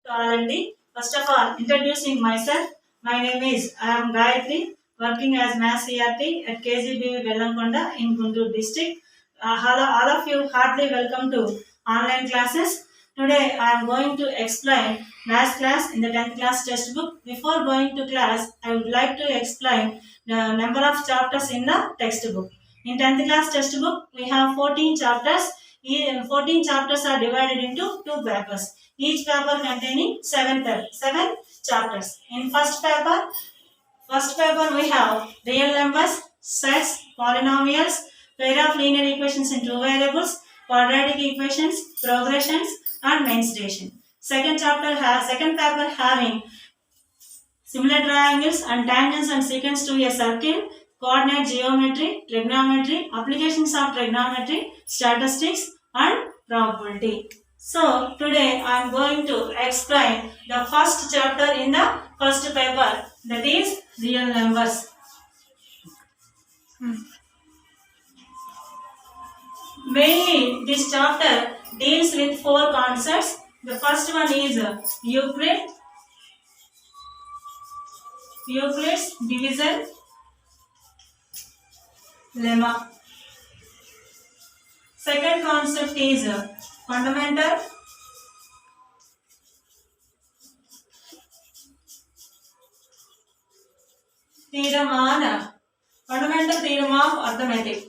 Alandi. First of all, introducing myself. My name is I am Gayatri, working as Mass CRT at KGBV Vellakonda in Guntur district. All of you heartily welcome to online classes. Today I am going to explain math class in the 10th class textbook. Before going to class, I would like to explain the number of chapters in the textbook. In 10th class textbook, we have 14 chapters. 14 chapters are divided into two papers. Each paper containing seven chapters. In first paper we have real numbers, sets, polynomials, pair of linear equations in two variables, quadratic equations, progressions, and mensuration. Second paper having similar triangles and tangents and secants to a circle, coordinate geometry, trigonometry, applications of trigonometry, statistics, and probability. So today I am going to explain the first chapter in the first paper, that is real numbers. Mainly this chapter deals with four concepts. The first one is Euclid's division lemma. Second concept is fundamental theorem on fundamental theorem of arithmetic.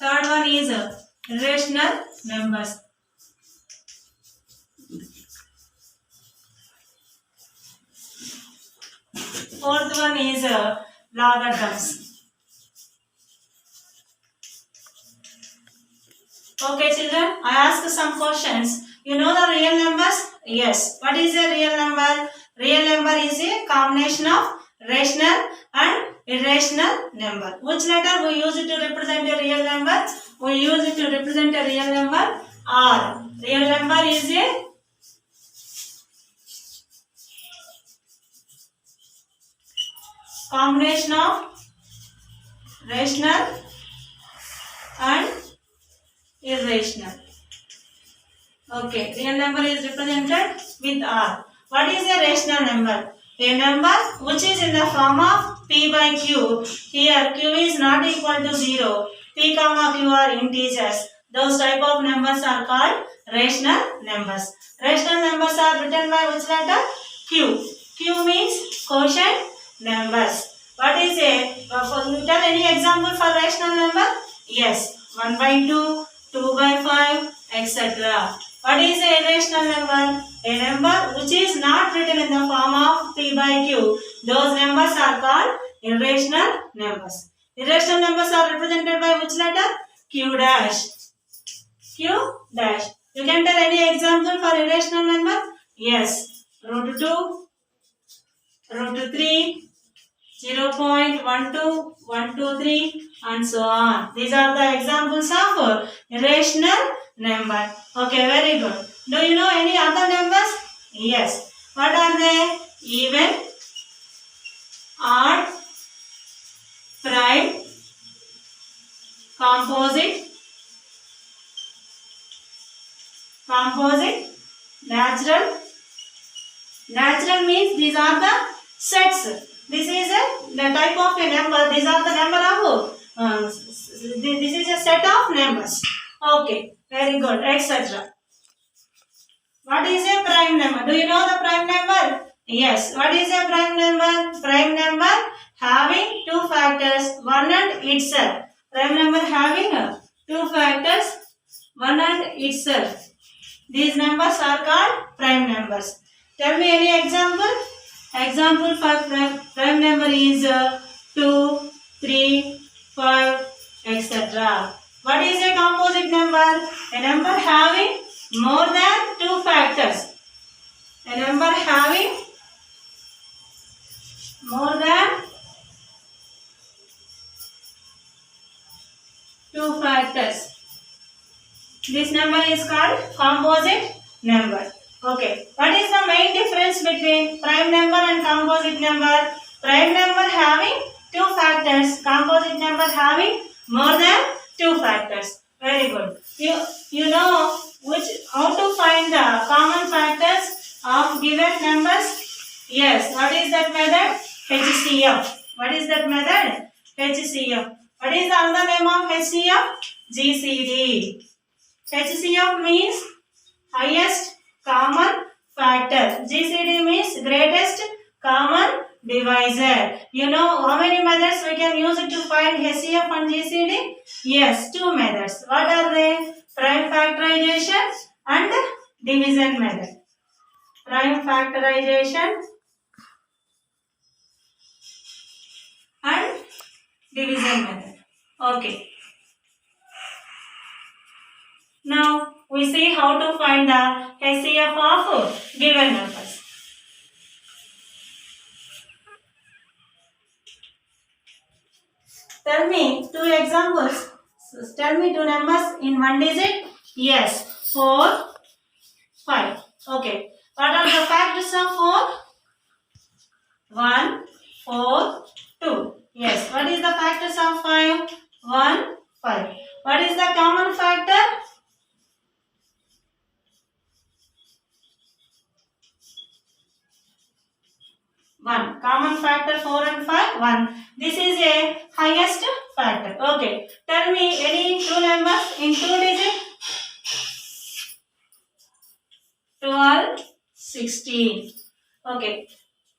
Third one is irrational numbers. Fourth one is logarithms. Okay children, I ask some questions. You know the real numbers? Yes. What is a real number? Real number is a combination of rational and irrational number. Which letter we use it to represent a real number? We use it to represent a real number R. Real number is a combination of rational and irrational. Okay, real number is represented with R. What is a rational number? A number which is in the form of P by Q. Here Q is not equal to 0. P comma Q are integers. Those type of numbers are called rational numbers. Rational numbers are written by which letter? Q. Q means quotient numbers. What is a? Tell any example for rational number? Yes. 1 by 2, 2 by 5, etc. What is a irrational number? A number which is not written in the form of P by Q. Those numbers are called irrational numbers. Irrational numbers are represented by which letter? Q dash. Q dash. You can tell any example for irrational number? Yes. Root 2, root 3, 0.12123 and so on. These are the examples of irrational number. Okay, very good. Do you know any other numbers? Yes. What are they? Even, odd, prime, composite, natural. Natural means these are the sets. This is the type of a number. These are the number of this is a set of numbers. Okay, very good, etc. What is a prime number? Do you know the prime number? Yes. What is a prime number? Prime number having two factors, one and itself. Prime number having two factors, one and itself. These numbers are called prime numbers. Tell me any example. Example for prime number is 2, 3, 5, etc. What is a composite number? A number having more than two factors. A number having more than two factors. This number is called composite number. Okay. What is the main difference between prime number and composite number? Prime number having two factors, composite number having more than two factors. Very good. You know how to find the common factors of given numbers? Yes. What is that method? HCF. What is that method? HCF. What is the other name of HCF? GCD. HCF means highest common factor. GCD means greatest common divisor. You know how many methods we can use it to find HCF and GCD? Yes, two methods. What are they? Prime factorization and division method. Prime factorization and division method. Okay. Now we see how to find the HCF of given numbers. Tell me two examples. Tell me two numbers in one digit. Yes, 4, 5. Okay. What are the factors of 4? 1, 4, 2. Yes. What is the factors of 5? 1, 5. What is the common factor? 1. Common factor 4 and 5, 1. This is a highest factor. Okay. Tell me any two numbers in two digits. 12, 16. Okay.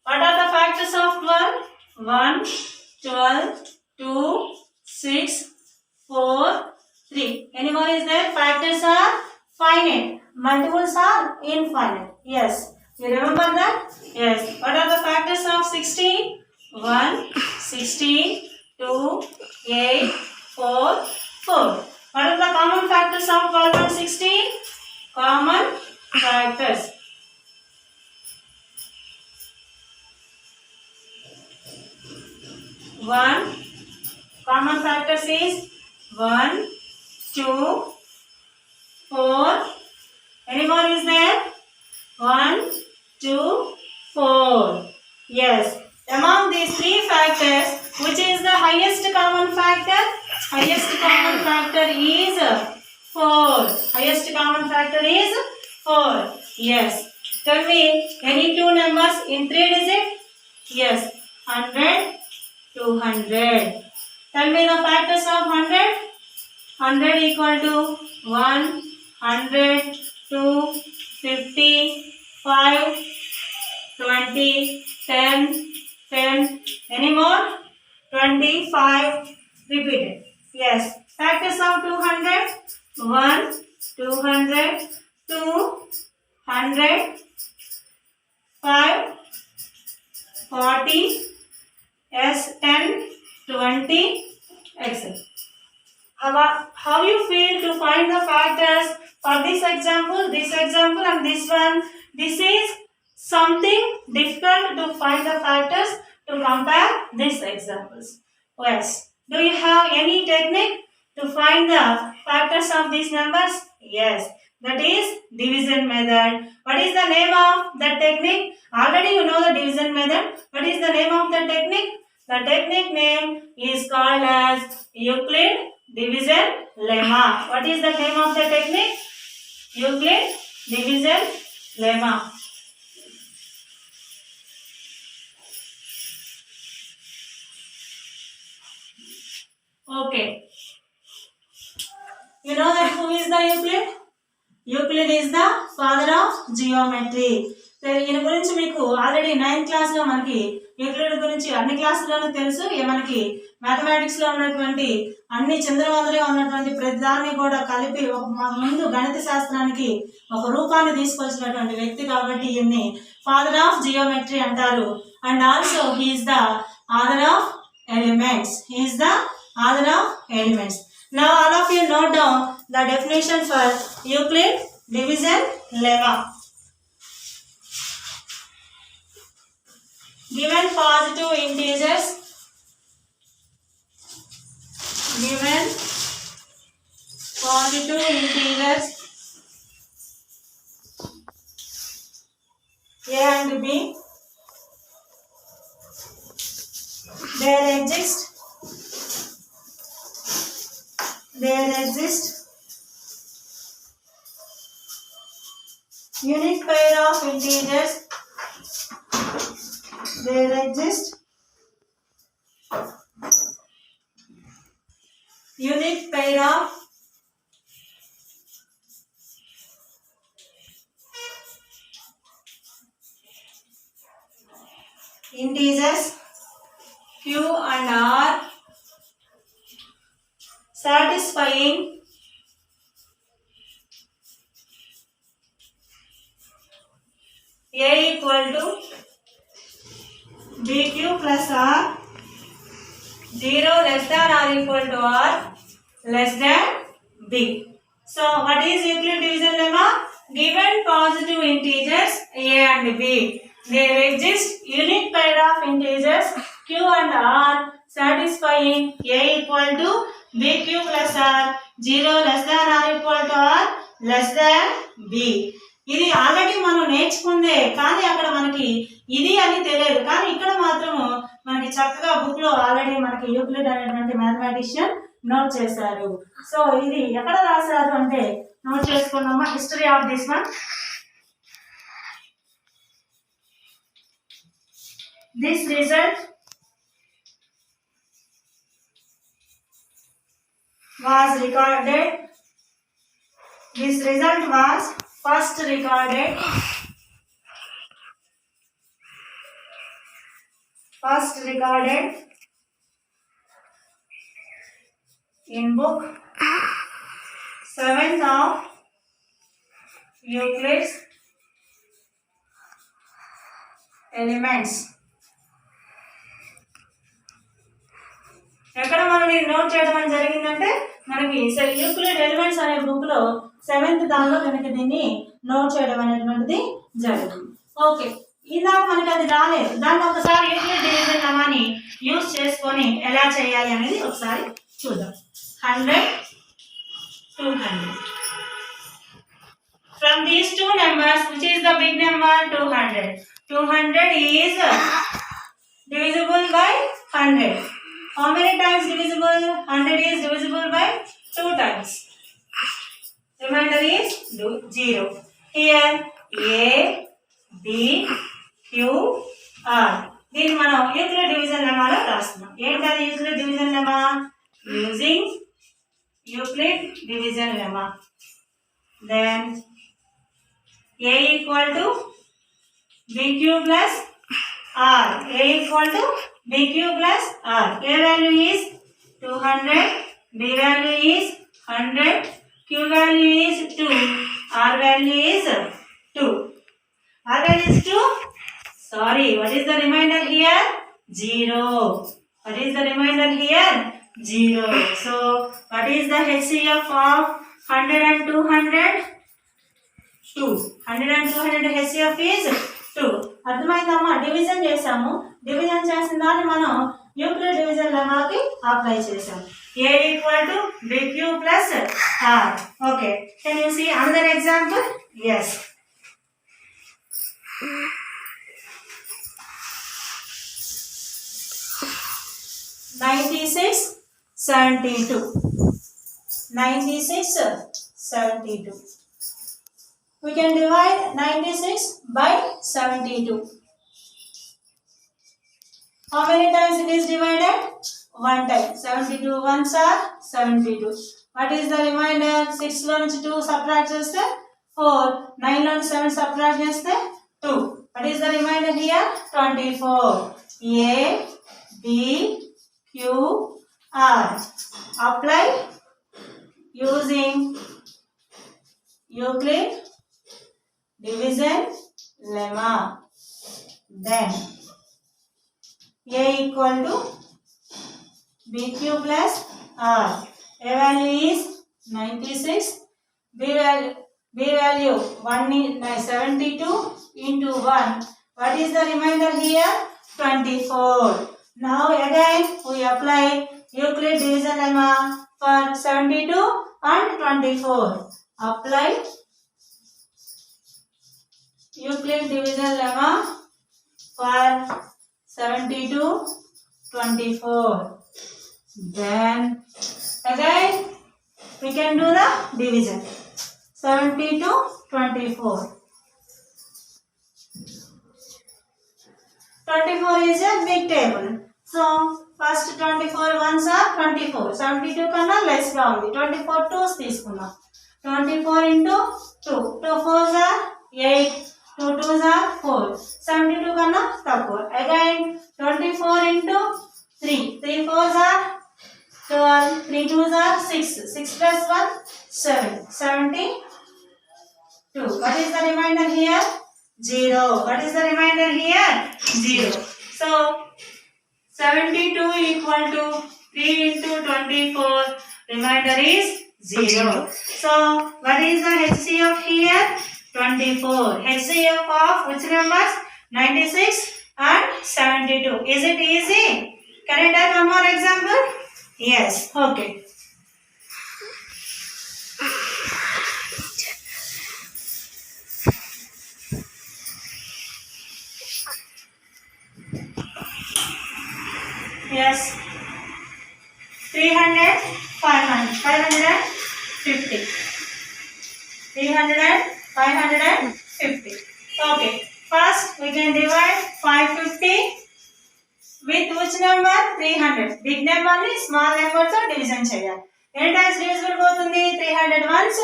What are the factors of 12? 1, 12, 2, 6, 4, 3. Any more is there? Factors are finite. Multiples are infinite. Yes. You remember that? Yes. What are the factors of 16? 1, 16, 2, 8, 4, 4. What are the common factors of 12 and 16? Common factors. 1. Common factors is 1, 2, 4. Any more is there? 1, 2, 4. Yes. Among these three factors, which is the highest common factor? Highest common factor is 4. Highest common factor is 4. Yes. Tell me any two numbers in three digits? Yes. 100, 200. Tell me the factors of 100. 100 equal to 1, 100, 2, 50, 5, 20, 10, 10. Any more? 25. Repeated. Yes. Factors of 200. 1, 200, 2, 100, 5, 40, S 10, 20, etc. How you feel to find the factors for this example, and this one? This is something difficult to find the factors to compare these examples. Yes. Do you have any technique to find the factors of these numbers? Yes. That is division method. What is the name of that technique? Already you know the division method. What is the name of the technique? The technique name is called as Euclid division lemma. What is the name of the technique? Euclid division lemma. Okay. You know that who is the Euclid? Euclid is the father of geometry. ఈయన గురించి మీకు already 9th class లో మనకి Euclid గురించి అన్ని క్లాసుల్లోనూ తెలుసు. మనకి mathematics లో ఉన్నటువంటి అన్ని చంద్రవందలుగా ఉన్నటువంటి ప్రతి దాన్ని కూడా కలిపి ముందు గణిత శాస్త్రానికి ఒక రూపాన్ని తీసుకొచ్చినటువంటి వ్యక్తి కాబట్టి ఈయన్ని ఫాదర్ ఆఫ్ జియోమెట్రీ అంటారు. And also he is the author of elements. He is the author of elements. Now all of you note down the definition for Euclid division lemma. Given positive integers, A and B, there exist Unique pair of integers, there exist unique pair of integers q and r satisfying a equal to bq plus r 0 less than or equal to r less than b. So what is Euclid division lemma? Given positive integers a and b, there exist unique pair of integers q and r satisfying a equal to bq plus r 0 less than or equal to r less than b. ఇది already మనం నేర్చుకుందే, కానీ అక్కడ మనకి ఇది అని తెలియదు. కానీ ఇక్కడ మాత్రము మనకి చక్కగా బుక్ లో ఆల్రెడీ మనకి యూక్లిడ్ అనేటువంటి మ్యాథమెటిషియన్ నోట్ చేశారు. సో ఇది ఎక్కడ రాశారు అంటే నోట్ చేసుకున్నామా, history of this one. This result was recorded. This result was first recorded in book 7th of Euclid's Elements. ఎక్కడ మనం ఇది నోట్ చేయడం జరిగిందంటే మనకి యూక్లిడ్ ఎలిమెంట్స్ అనే బుక్ లో 7th దానిలో కనుక దీన్ని నోట్ చేయడం అనేటువంటిది జరుగుతుంది. ఓకే, ఇందాక మనకి అది రాలేదు, దాన్ని ఒకసారి యూక్లిడ్ డివిజన్ లెమాని యూజ్ చేసుకొని ఎలా చేయాలి అనేది ఒకసారి చూద్దాం. 100, 200. From these two numbers, which is the big number? 200. 200 is divisible by 100. How many times divisible? 100 is divisible by 2 times. Remainder is 0. Here A, B, Q, R. దీన్ని మనం యూక్లిడ్ డివిజన్ లెమాలో రాస్తున్నాం. ఏంటది Euclid division lemma? Using Euclid division lemma. Then A equal to BQ plus R. A equal to BQ plus R. A value is 200, B value is 100, Q value is 2, R value is 2. R value is 2. Sorry, what is the remainder here? 0. What is the remainder here? 0. So, what is the HCF of 100 and 200? 2. 100 and 200 HCF is 2. అర్థమైందమ్మా? Division చేసాము. Division చేసిన దాన్ని మనం Euclid division లెమాకి apply చేసాము. A equal to BQ plus R. Okay. Can you see another example? Yes. 96, 72. 96, 72. We can divide 96 by 72. How many times it is divided? 1 time. 72 ones are 72. What is the remainder? 6 లో నుంచి 2 subtract చేస్తే 4. 9 లో నుంచి 7 subtract చేస్తే 2. What is the remainder here? 24. A, B, Q, R. Apply using Euclid division lemma. Then A equal to BQ plus R. A value is 96. B value 72 into 1. What is the remainder here? 24. Now again we apply Euclid division lemma for 72 and 24. Apply Euclid division lemma for 72, 24. Then again we can do the division. 72, 24. 24 is a big table. So first 24 ones are 24. 72 కన్నా less గా ఉంది. 24 twos తీసుకున్నాం. 24 into 2. 2 fours are 8. 2 twos are 4. 72 కన్నా తక్కువ. Again 24 into 3. 3 fours are 12. 3 twos are 6. 6 plus 1 7. 72. What is the remainder here? 0. What is the remainder here? 0. So 72 equal to 3 into 24. Remainder is 0. So what is the HCF here? 24. HCF of which numbers? 96 and 72. Is it easy? Can I take one more example? Yes. Okay. Yes. 300, 500, 550. 300 and 550. Okay. First we can divide 550 with which number? 300. Big number ni small number to division cheyali. Any times divisible పోతుంది? 300 once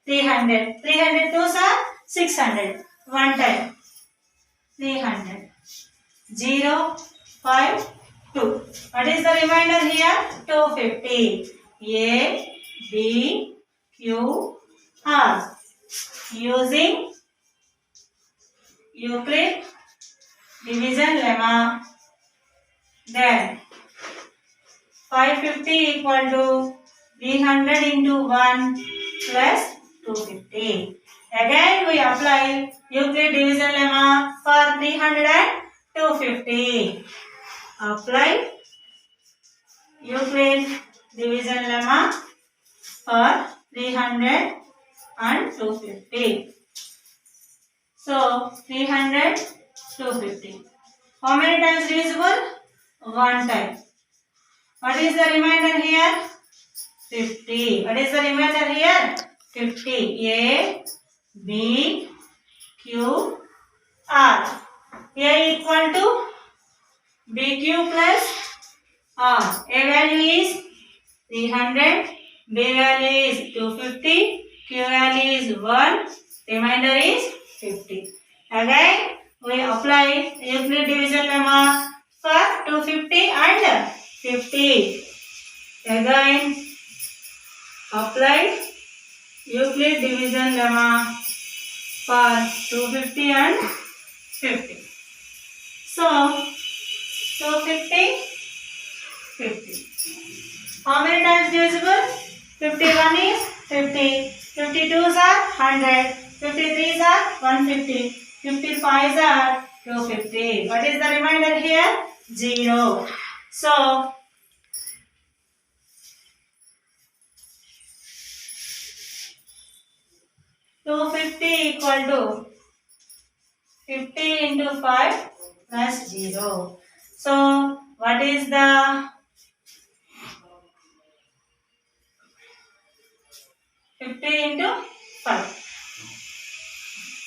300. 300 twos are 600. One time 300. 0, 5, 2. What is the remainder here? 250. A, B, Q, R. Using Euclid division lemma, then 550 equal to 300 into 1 plus 250. Again we apply Euclid division lemma for 300 and 250. Apply Euclid division lemma for 300 and 250. So 300, 250. How many times divisible? One time. What is the remainder here? 50. What is the remainder here? 50. A, B, Q, R. A equal to BQ plus R. A value is 300. B value is 250. Q value is 1. Remainder is 50. Again we apply Euclid division lemma for 250 and 50. Again apply Euclid division lemma for 250 and 50. So 250, 50. How many times divisible? 51 is 50. 52s are 100. 53s are 150. 55s are 250. What is the remainder here? 0. So 250 equal to 50 into 5 plus 0. So what is the into 5?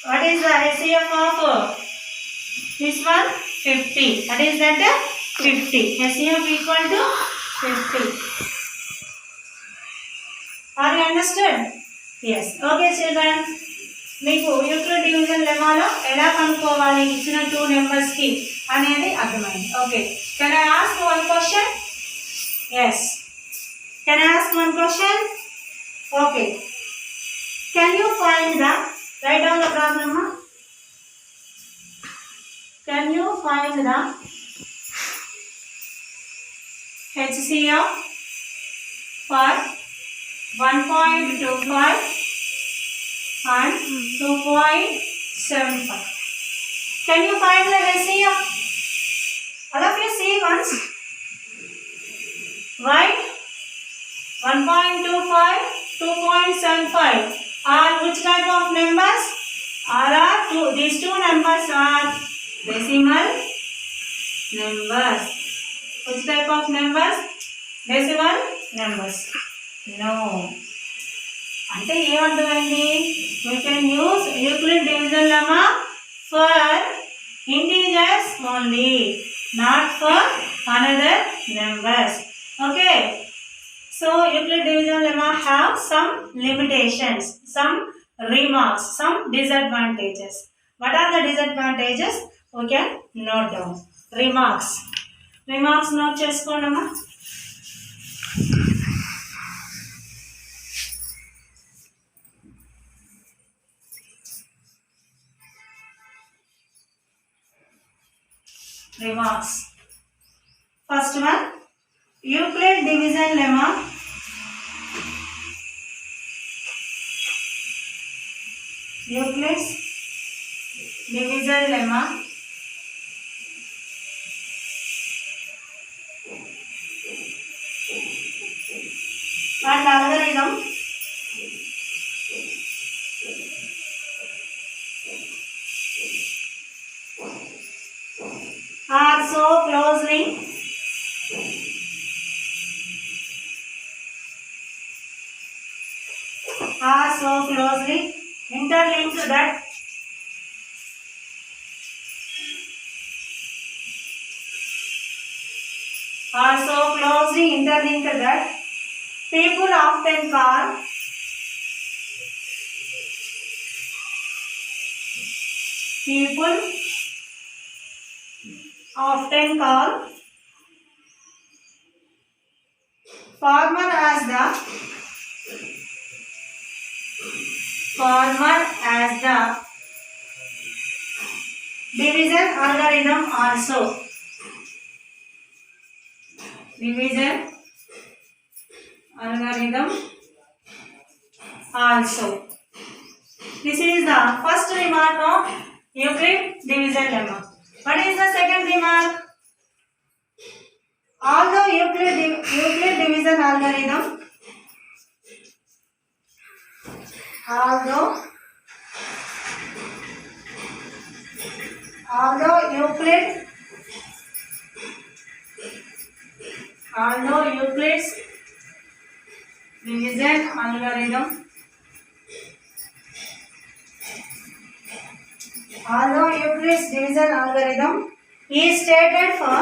What is the HCF of this one? 50. What is that? 50. HCF equal to 50. Are you understood? Yes. Okay children. మీకు Euclid division లెమాలో ఎలా కనుక్కోవాలి ఇచ్చిన 2 numbers కి అనేది అర్థమైంది. Okay. Can I ask one question? yes. Can I ask one question? Okay. Can you find the write down the problem? Can you find the HCF for 1.25 and 2.75? Can you find the HCF? All of you see once. Write 1.25, 2.75 are which type of numbers? These two numbers are decimal numbers. Which type of numbers? Decimal numbers. No. అంటే ఏమర్థమైంది? We can use Euclid division lemma for integers only, not for another numbers. Okay, so Euclid division lemma have some limitations, some remarks, some disadvantages. What are the disadvantages? We can note down. Remarks note చేసుకోండమ్మా. Remarks. First one, Euclid division lemma Euclid's division lemma and algorithm are so closely interlinked that people often call farmer as the division algorithm also. Division algorithm also. This is the first remark of Euclid division lemma. What is the second remark? Although Euclid division algorithm Euclid's division algorithm is stated for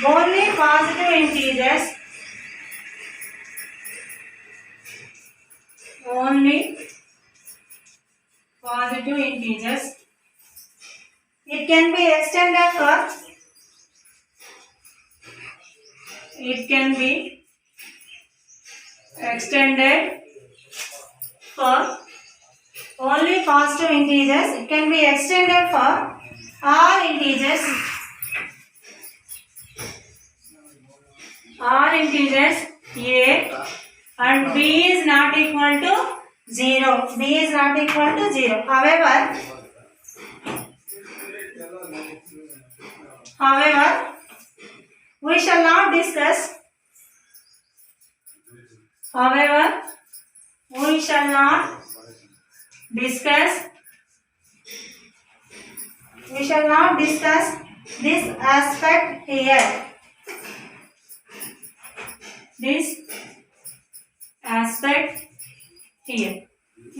only positive integers, it can be extended for only positive integers. It can be extended for all integers a and b is not equal to 0. However, we shall not discuss this aspect here.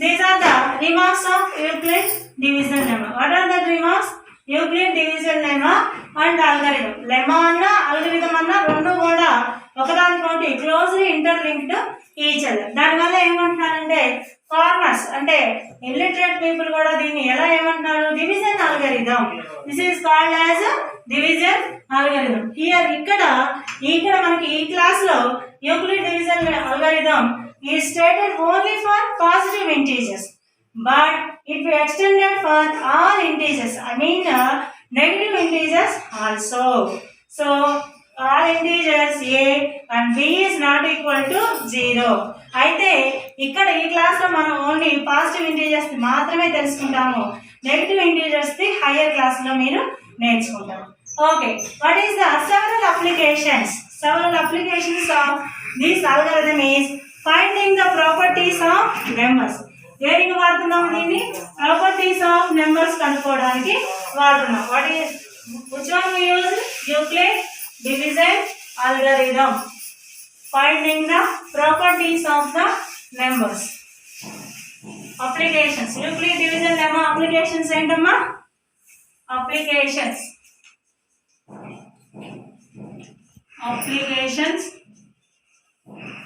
These are the remarks of Euclid division lemma. What are the remarks? Euclid division lemma and algorithm. Lemma anna algorithm anna rendu kuda ఒకదానికొకటి closely interlinked each other. దానివల్ల ఏమంటున్నారంటే farmers అంటే illiterate people కూడా దీన్ని ఎలా ఏమంటున్నారు? Division algorithm. This is called as division algorithm. ఇక్కడ మనకి ఈ క్లాస్ లో Euclid division algorithm is stated only for positive integers, but it be extended for all integers, I mean negative integers also. So all integers a and b is not equal to 0. అయితే ఇక్కడ ఈ class లో మనం only positive integers మాత్రమే తెలుసుకుంటాము. Negative integers the hire class లో మీరు నేర్చుకుంటారు. Okay, what is the several applications of this algorithm is finding the properties of numbers. దేనికి వాడుతున్నాం దీన్ని? ప్రాపర్టీస్ ఆఫ్ నెంబర్స్ కనుక్కోవడానికి వాడుతున్నాం. which one we use? Euclid division algorithm. Finding the properties of the numbers. Applications. Euclid division lemma applications ఏంటమ్మా? Applications.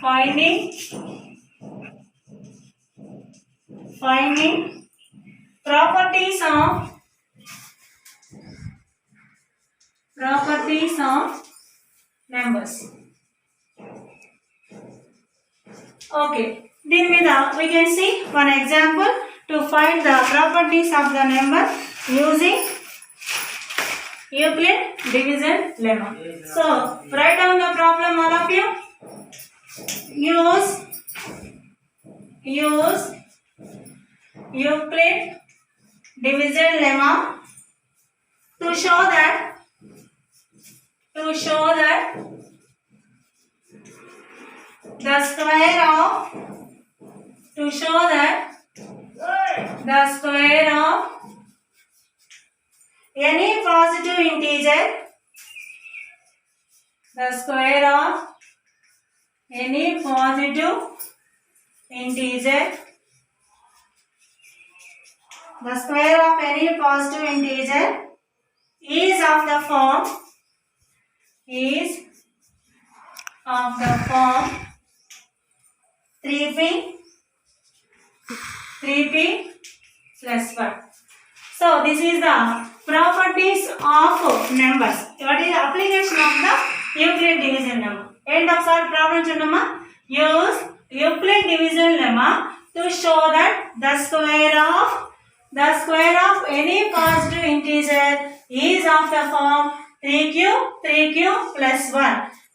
Finding properties of numbers. Okay, దీని మీద we can see one example to find the properties of the number using Euclid division lemma. So write down the problem, all of you. Use Euclid division lemma to show that the square of any positive integer, the square of any positive integer is of the form 3p plus 1. So this is the properties of numbers. What is the application of the Euclid division lemma? End of our problem chundamma. Use Euclid division lemma to show that the square of any positive integer is of the form 3q plus 1.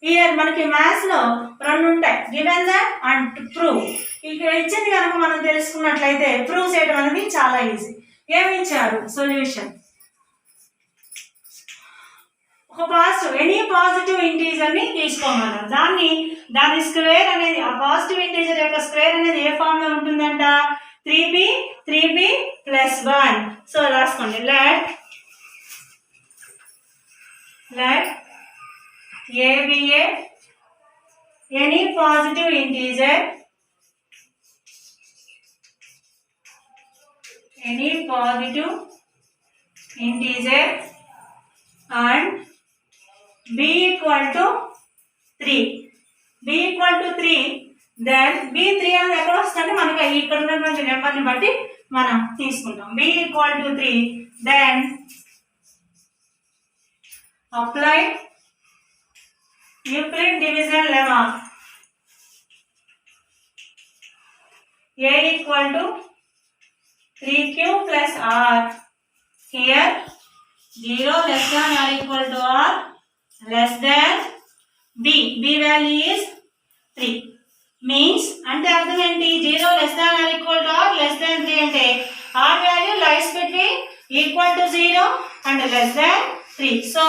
Here మనకి maths లో రెండు ఉంటాయి, given that and prove. ఇక్కడ ఇచ్చింది కనుక మనం తెలుసుకున్నట్లయితే prove చేయడం అనేది చాలా ఈజీ. ఏమి ఇచ్చారు? సొల్యూషన్. ఎనీ పాజిటివ్ ఇంటీజర్ ని తీసుకోమన్నారు. దాని స్క్వేర్ అనేది, ఆ పాజిటివ్ ఇంటీజర్ యొక్క స్క్వేర్ అనేది ఏ ఫామ్ లో ఉంటుందంట? 3p plus 1. సో రాసుకోండి. let a be any positive integer and b equal to 3. then b 3 అనేది ఎక్కడ వస్తుందంటే మనకి ఇక్కడ ఉన్నటువంటి నెంబర్ ని బట్టి మనం తీసుకుంటాం. b equal to 3, then apply Euclid division lemma. A equal to 3q plus r. Here 0 less than or equal to r less than b. B value is 3. Means ante ardham enti 0 less than or equal to r less than 3 ante r value lies between equal to 0 and less than 3. So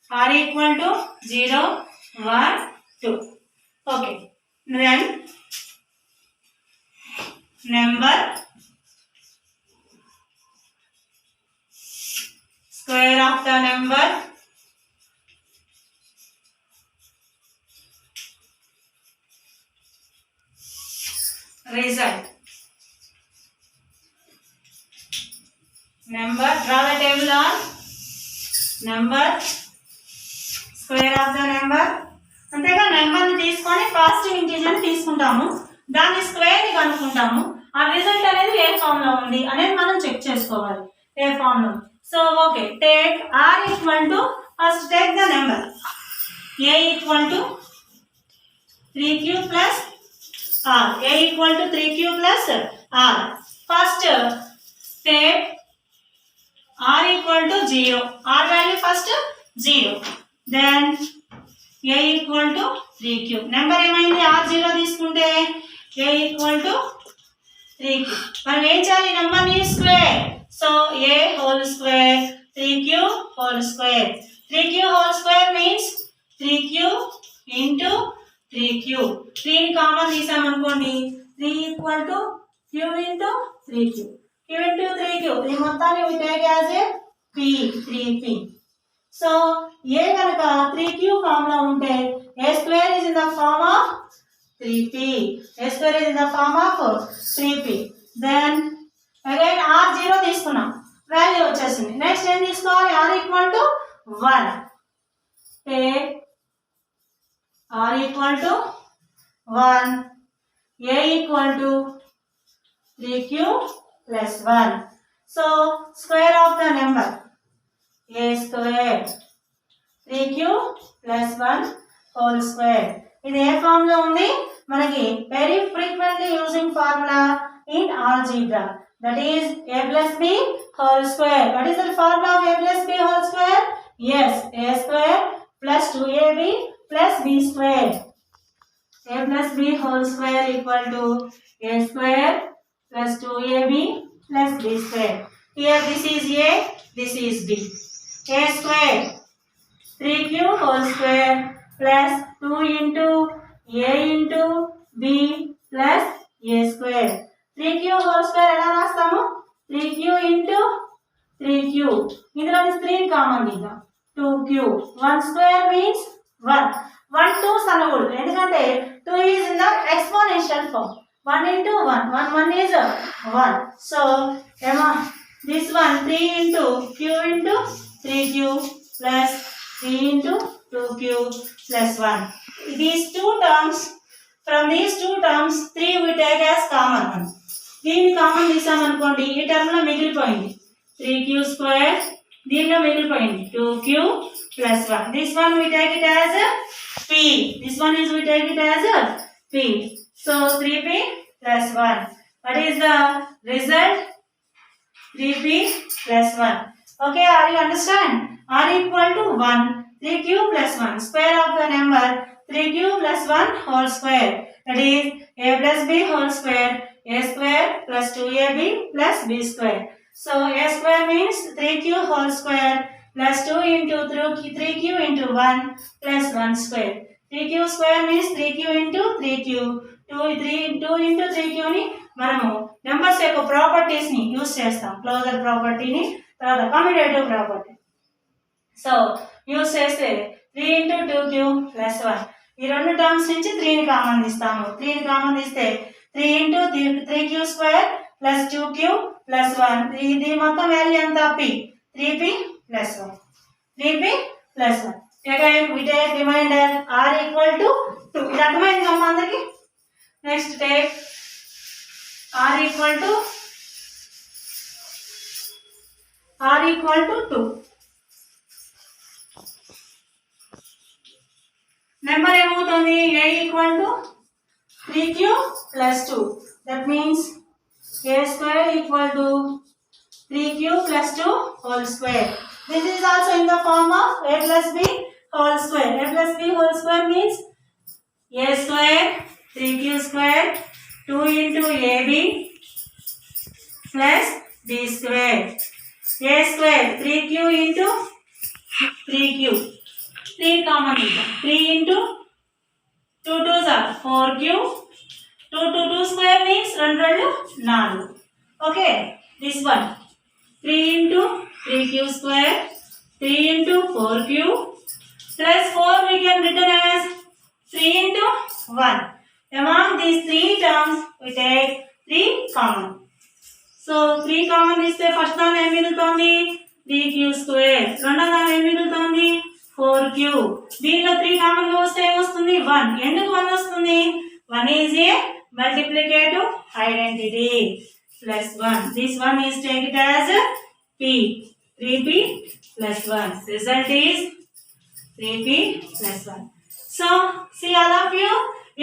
r equal to 0, 1, 2. Okay. Then number square of the number result. Number, draw the table on number square of the number. అంతేగా number ని తీసుకొని positive integer ని తీసుకుంటాము, దాని square ని కనుక్కుంటాము. ఆ result అనేది ఏ ఫామ్ లో ఉంది అనేది మనం చెక్ చేసుకోవాలి, ఏ ఫామ్ లో. So okay, take r equal to, first take the number a equal to 3q plus r. a equal to 3q plus r. First take r equal to 0. r value first 0. then a equal to 3q. Number ఏమైంది? r 0 తీసుకుంటే a equal to 3q. మనం ఏం చేయాలి? Number ని square. So a whole square 3q whole square. 3q whole square means 3q into 3q. 3 ని common తీసామనుకోండి, 3 equal to q into 3q. q into 3q. ఈ మొత్తాన్ని we take as a p, 3p. So a కనుక 3q form లో ఉంటే a square is in the form of 3p. A square is in the form of 3p. Then again r0 తీసుకున్నాం, value వచ్చేసింది. Next ఏం తీసుకోవాలి, r equal to 1. Take r equal to 1, a equal to 3q plus 1. So square of the number a square 3q plus 1 whole square. ఇది ఏ form లో ఉంది మనకి, very frequently using formula in algebra, that is a plus b whole square. What is the formula of a plus b whole square? Yes, a square plus 2ab plus b square. A plus b whole square equal to a square plus 2ab plus b square. Here this is a, this is b. A square 3q whole square plus 2 into a into b plus a square. 3q whole square ఎలా రాస్తాము, 3q into 3q, ఇందులో 3 common తీద్దాం, 2q. 1 square means 1. 1 2 అనకూడదు, ఎందుకంటే 2 is in the exponential form. 1 into 1, 1 1 is 1. So this one 3 into q into 3q plus 3 into 2q plus 1. These two terms, from these two terms 3 we take as common one. దీన్ని common తీసామనుకోండి, ఈ term లో మిగిలిపోయింది 3q square, దీనిలో మిగిలిపోయింది 2q plus 1. This one we take it as p. This one is we take it as p. So 3p plus 1. What is the result? 3p plus 1. Okay, are you understand? R equal to 1, 3q plus 1. Square of the number 3q plus 1 whole square. That is a plus b whole square. A square plus 2ab plus b square. So a square means 3q whole square plus 2 into 3q into 1 plus 1 square. 3q square means 3q into 3q. 2 into 3q ని మనము numbers యొక్క properties ని use చేస్తాం, closure ప్రాపర్టీని, తర్వాత commutative property. So use చేస్తే 3 into 2q plus 1. ఈ రెండు టర్మ్స్ నుంచి 3ని కామన్ తీస్తాము. 3ని కామన్ తీస్తే 3 into 3q square plus 2q plus 1. ఇది మొత్తం వాల్యూ ఎంత, p. 3p plus 1. 3p plus 1. Again we take remainder r equal to 2. ఇది అర్థమైంది అమ్మా అందరికి? Next take r equal to 2. Number ఏమవుతుంది, a equal to 3q plus 2. That means a square equal to 3q plus 2 whole square. This is also in the form of a plus b whole square. A plus b whole square means a square 3q square 2 into ab plus b square. A square 3q into 3q. 3 common is 3 into 2 2s are 4q. 2 2 2 square means 2 4. Okay, this one 3 into 3q square 3 into 4q plus 4 we can written as 3 into 1. Among these 3 terms we take 3 common. So 3 common is the first one em milutandi 3q square, రెండో దాని em milutandi 4q. దీనిలో 3 common గా వస్తే ఏమొస్తుంది, 1. ఎందుకు 1 వస్తుంది, 1 is a multiplicative identity plus 1. This one is take it as p. 3p plus 1. Result is 3p plus 1. So see all of you,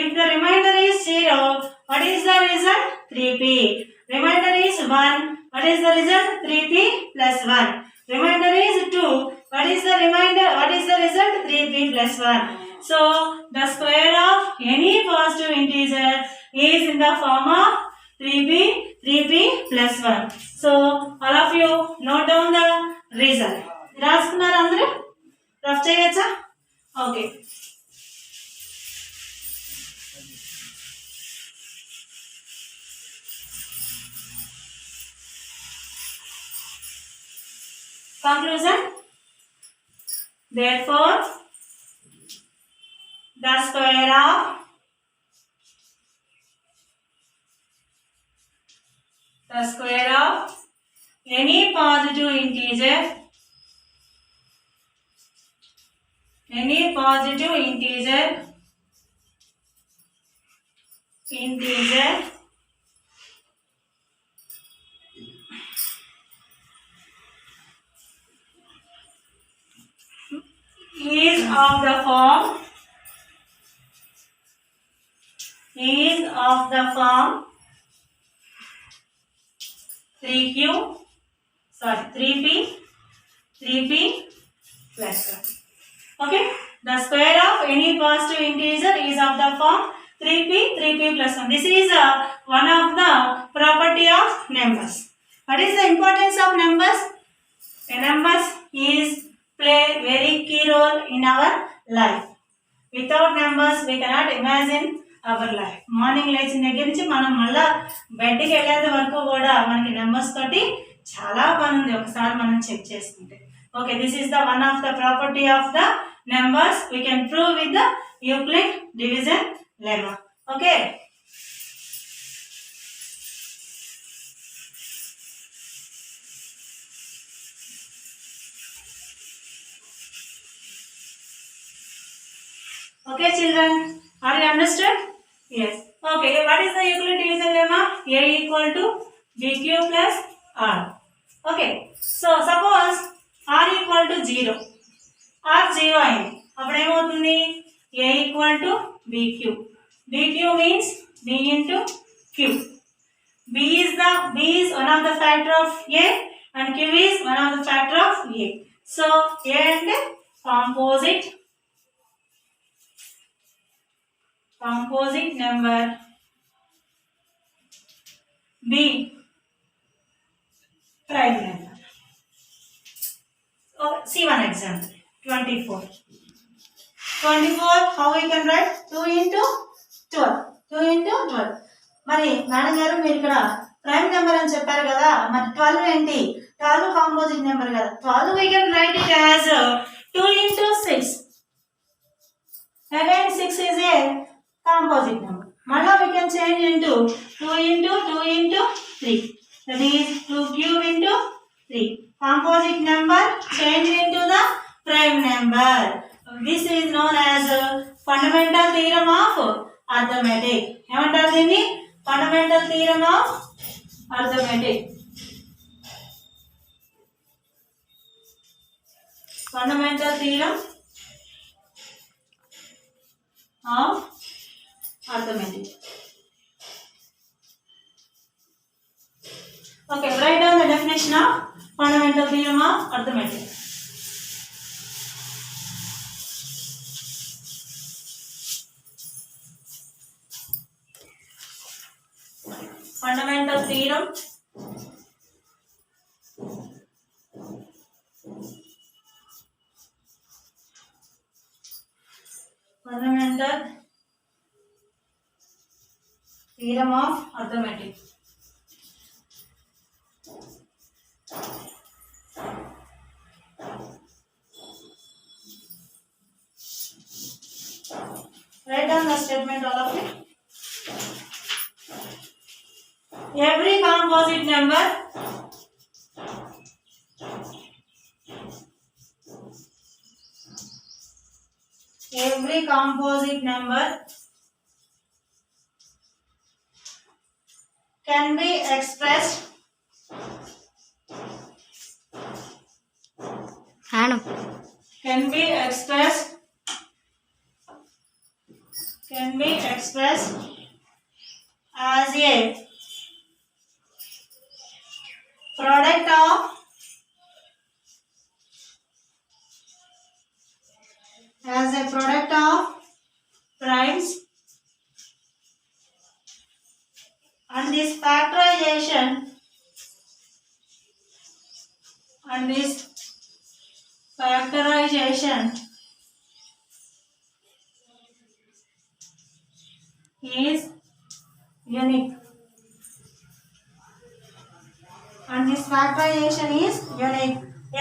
if the remainder is 0, what is the result, 3p. Remainder is 1, what is the result, 3p plus 1. Remainder is 2, what is the remainder, what is the result, 3p plus 1. So the square of any positive integer is in the form of 3p plus 1. So all of you note down the result. రాసుకున్నారు అందరూ, rough చేయొచ్చా? Okay. Conclusion. Therefore, the square of the square of any positive integer, is of the form 3p plus 1. Okay, the square of any positive integer is of the form 3p plus 1. This is one of the property of numbers. What is the importance of numbers? The numbers is play very key role in our life. Without numbers we cannot imagine our life. Morning లేచిన దగ్గర నుంచి మనం మళ్ళా బెడ్కి వెళ్ళేంత వరకు కూడా మనకి numbers తోటి చాలా పని ఉంది ఒకసారి మనం చెక్ చేసుకుంటే. Okay, this is the one of the property of the numbers. We can prove with the Euclid division lemma. Okay. Okay, children, are you understood? Yes. Okay, what is the Euclid division lemma? A equal to BQ plus R. Okay, so suppose R equal to 0. R 0 అయింది, అప్పుడు ఏమవుతుంది? A equal to BQ. BQ means B into Q. B is one of the factor of A and Q is one of the factor of A. So A అంటే composite number, B prime number. See one example, 24. How we can write? 2 into 12. మరి madam గారు మీరు ఇక్కడ prime number అని చెప్పారు కదా, మరి 12 ఏంటి? 12 కాంపోజిట్ నెంబర్ కదా. 12 we can write it as 2 into 6. Again 6 is a composite number. మళ్ళా we can change into 2 into 3. That is 2 cube into 3. Composite number change into the prime number. This is known as fundamental theorem of arithmetic. ఏమంటారు దీన్ని? Fundamental theorem of arithmetic. Fundamental theorem of arithmetic. Okay, write down the definition of fundamental theorem of arithmetic. Fundamental theorem of arithmetic. Write down the statement, all of you. Every composite number can be expressed as a product of primes, and this factorization is unique.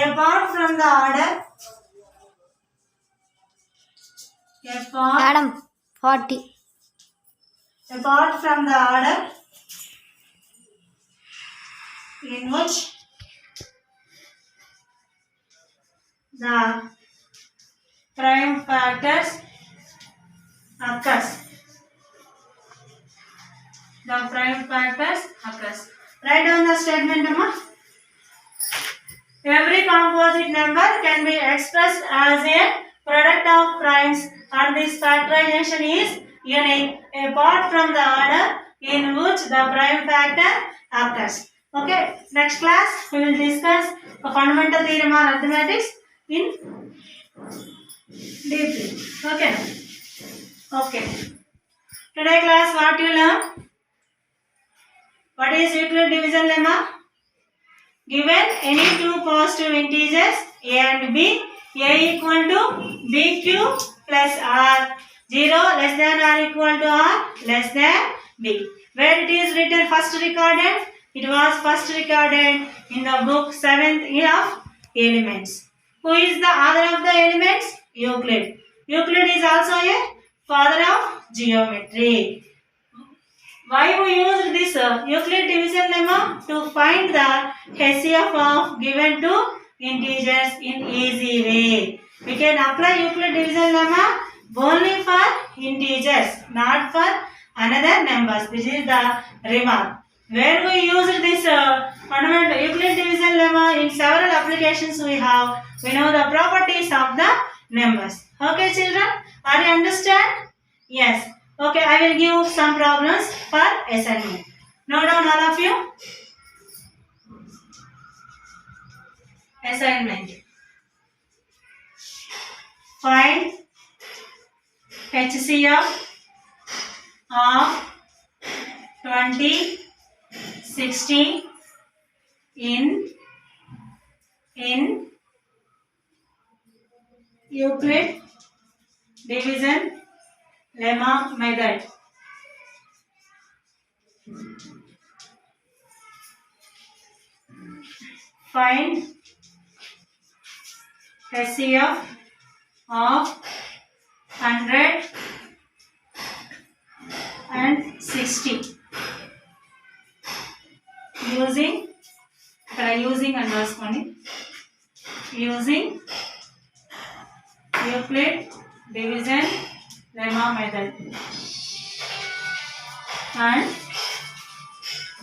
Apart from the order, Madam 40. Apart from the order in which the prime factors occurs. The prime factors occurs. Write down the statement, Amma. Every composite number can be expressed as a product of primes, and this factorization is unique apart from the order in which the prime factor occurs. Okay, next class we will discuss the fundamental theorem of mathematics in deeply. Okay. Okay. Today class what you learn? What is Euclid division lemma? Given any two positive integers a and b, a equal to bq plus r, 0 less than or equal to r less than b. Where it is written first recorded? It was first recorded in the book 7th of Elements. Who is the author of the Elements? Euclid. Euclid is also a father of geometry. Why we use this Euclid division lemma? To find the HCF of given two integers in easy way. We can apply Euclid division lemma only for integers, not for another numbers. This is the remark. Where we use this fundamental Euclid division lemma in several applications we have. We know the properties of the numbers. Okay, children, are you understand? Yes. Okay, I will give some problems for assignment. Note down all of you. Assignment. Find HCF of 20, 60 in Euclid division lemma method. Find HCF of 100 and 60 using and రాసుకోండి using Euclid division lemma method. And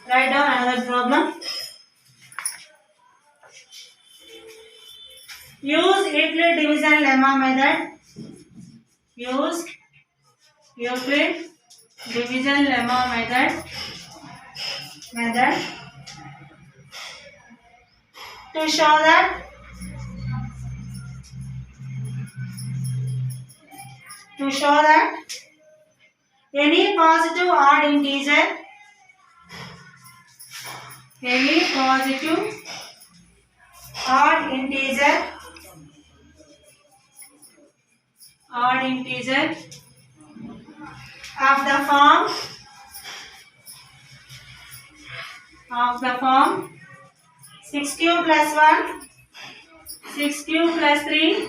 write down another problem. Use Euclid division lemma method. Use Euclid division lemma method to show that any positive odd integer of the form 6q plus 1, 6q plus 3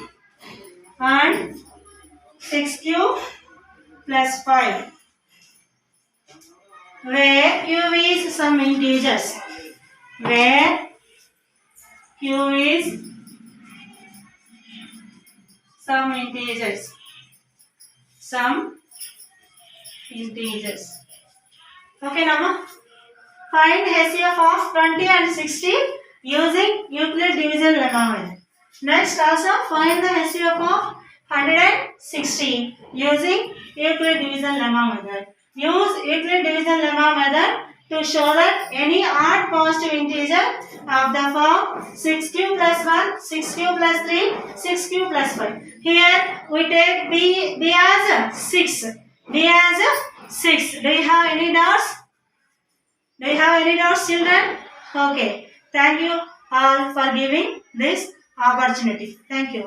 and 6q plus 5, where q is some integers, some integers. Okay, now find HCF of 20 and 60 using Euclid division lemma method. Next, also find the HCF of 160 using Euclid division lemma method. Use Euclid division lemma method to show that any odd positive integer of the form 6q plus 1, 6q plus 3, 6q plus 5. Here we take b as 6. B as 6. Do you have any doubts? Children? Okay. Thank you all for giving this opportunity. Thank you.